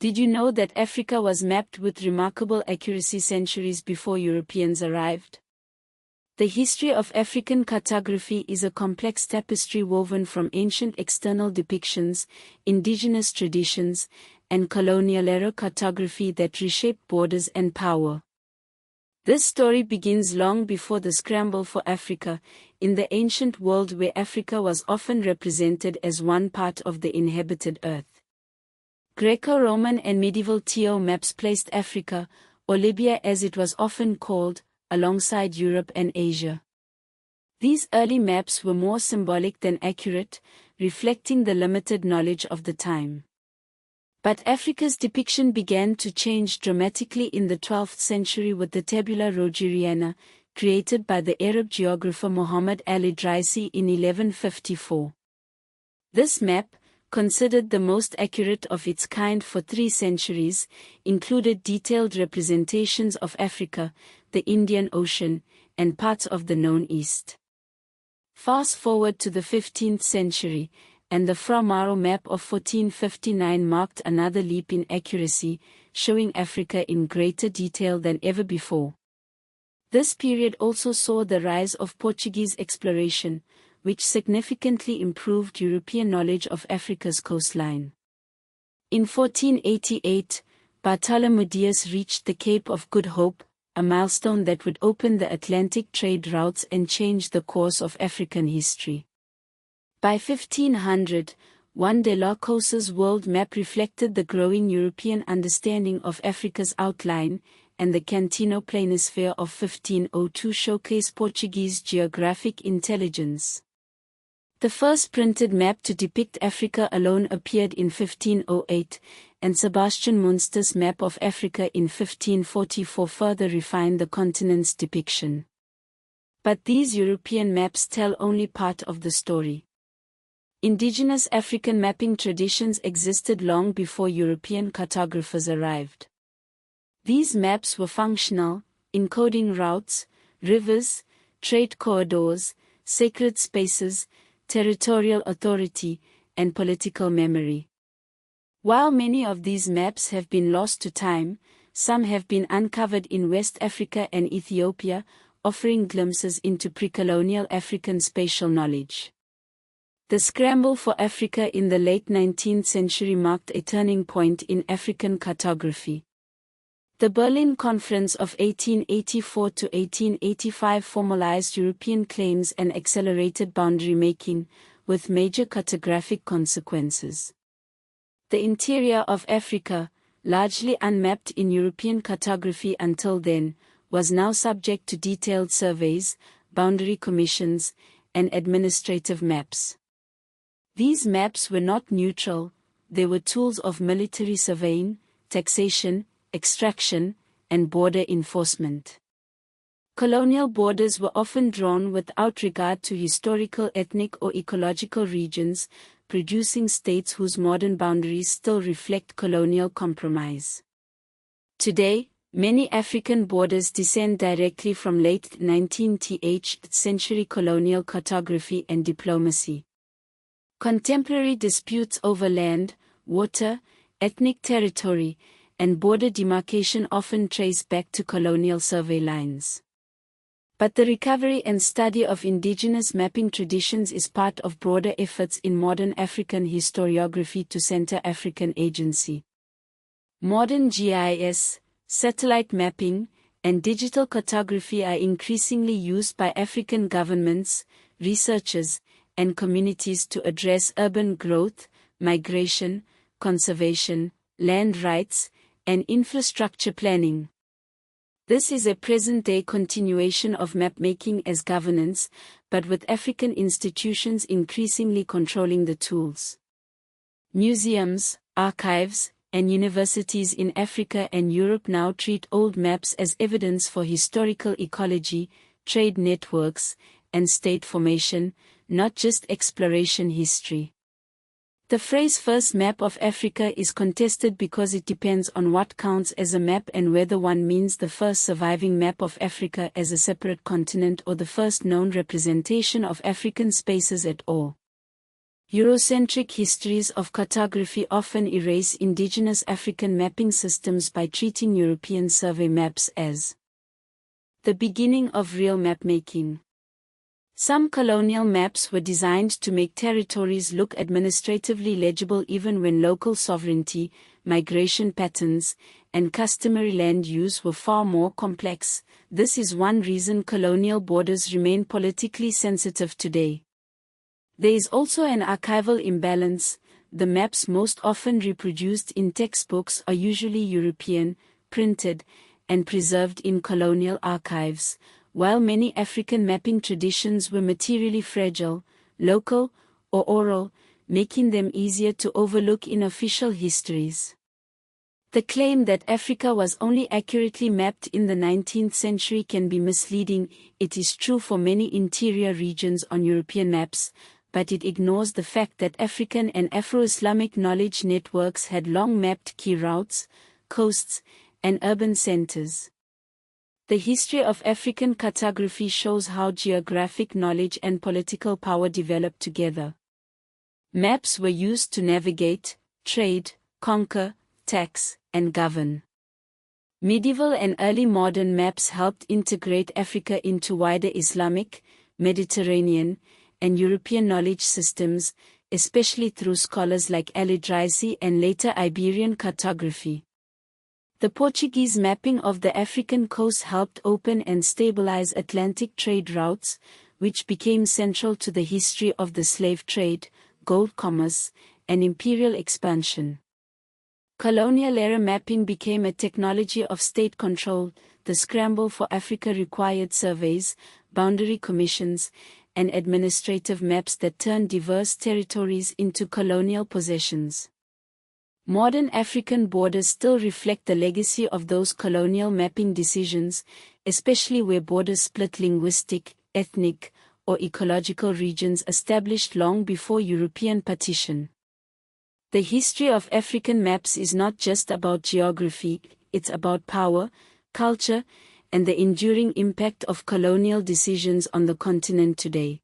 Did you know that Africa was mapped with remarkable accuracy centuries before Europeans arrived? The history of African cartography is a complex tapestry woven from ancient external depictions, indigenous traditions, and colonial-era cartography that reshaped borders and power. This story begins long before the scramble for Africa, in the ancient world where Africa was often represented as one part of the inhabited earth. Greco-Roman and medieval TO maps placed Africa, or Libya as it was often called, alongside Europe and Asia. These early maps were more symbolic than accurate, reflecting the limited knowledge of the time. But Africa's depiction began to change dramatically in the 12th century with the Tabula Rogeriana, created by the Arab geographer Muhammad al-Idrisi in 1154. This map, considered the most accurate of its kind for 3 centuries, included detailed representations of Africa, the Indian Ocean, and parts of the known East. Fast forward to the 15th century, and the Fra Mauro map of 1459 marked another leap in accuracy, showing Africa in greater detail than ever before. This period also saw the rise of Portuguese exploration, which significantly improved European knowledge of Africa's coastline. In 1488, Bartholomew Dias reached the Cape of Good Hope, a milestone that would open the Atlantic trade routes and change the course of African history. By 1500, Juan de la Cosa's world map reflected the growing European understanding of Africa's outline, and the Cantino Planisphere of 1502 showcased Portuguese geographic intelligence. The first printed map to depict Africa alone appeared in 1508, and Sebastian Munster's map of Africa in 1544 further refined the continent's depiction. But these European maps tell only part of the story. Indigenous African mapping traditions existed long before European cartographers arrived. These maps were functional, encoding routes, rivers, trade corridors, sacred spaces, territorial authority, and political memory. While many of these maps have been lost to time, some have been uncovered in West Africa and Ethiopia, offering glimpses into pre-colonial African spatial knowledge. The scramble for Africa in the late 19th century marked a turning point in African cartography. The Berlin Conference of 1884 to 1885 formalized European claims and accelerated boundary making, with major cartographic consequences. The interior of Africa, largely unmapped in European cartography until then, was now subject to detailed surveys, boundary commissions, and administrative maps. These maps were not neutral, they were tools of military surveying, taxation, extraction, and border enforcement. Colonial borders were often drawn without regard to historical, ethnic, or ecological regions, producing states whose modern boundaries still reflect colonial compromise. Today, many African borders descend directly from late 19th century colonial cartography and diplomacy. Contemporary disputes over land, water, ethnic territory, and border demarcation often trace back to colonial survey lines. But the recovery and study of indigenous mapping traditions is part of broader efforts in modern African historiography to center African agency. Modern GIS, satellite mapping, and digital cartography are increasingly used by African governments, researchers, and communities to address urban growth, migration, conservation, land rights, and infrastructure planning. This is a present-day continuation of map-making as governance, but with African institutions increasingly controlling the tools. Museums, archives, and universities in Africa and Europe now treat old maps as evidence for historical ecology, trade networks, and state formation, not just exploration history. The phrase first map of Africa is contested because it depends on what counts as a map and whether one means the first surviving map of Africa as a separate continent or the first known representation of African spaces at all. Eurocentric histories of cartography often erase indigenous African mapping systems by treating European survey maps as the beginning of real mapmaking. Some colonial maps were designed to make territories look administratively legible even when local sovereignty, migration patterns, and customary land use were far more complex. This is one reason colonial borders remain politically sensitive today. There is also an archival imbalance. The maps most often reproduced in textbooks are usually European, printed, and preserved in colonial archives, while many African mapping traditions were materially fragile, local, or oral, making them easier to overlook in official histories. The claim that Africa was only accurately mapped in the 19th century can be misleading. It is true for many interior regions on European maps, but it ignores the fact that African and Afro-Islamic knowledge networks had long mapped key routes, coasts, and urban centers. The history of African cartography shows how geographic knowledge and political power developed together. Maps were used to navigate, trade, conquer, tax, and govern. Medieval and early modern maps helped integrate Africa into wider Islamic, Mediterranean, and European knowledge systems, especially through scholars like Al-Idrisi and later Iberian cartography. The Portuguese mapping of the African coast helped open and stabilize Atlantic trade routes, which became central to the history of the slave trade, gold commerce, and imperial expansion. Colonial-era mapping became a technology of state control. The scramble for Africa required surveys, boundary commissions, and administrative maps that turned diverse territories into colonial possessions. Modern African borders still reflect the legacy of those colonial mapping decisions, especially where borders split linguistic, ethnic, or ecological regions established long before European partition. The history of African maps is not just about geography, it's about power, culture, and the enduring impact of colonial decisions on the continent today.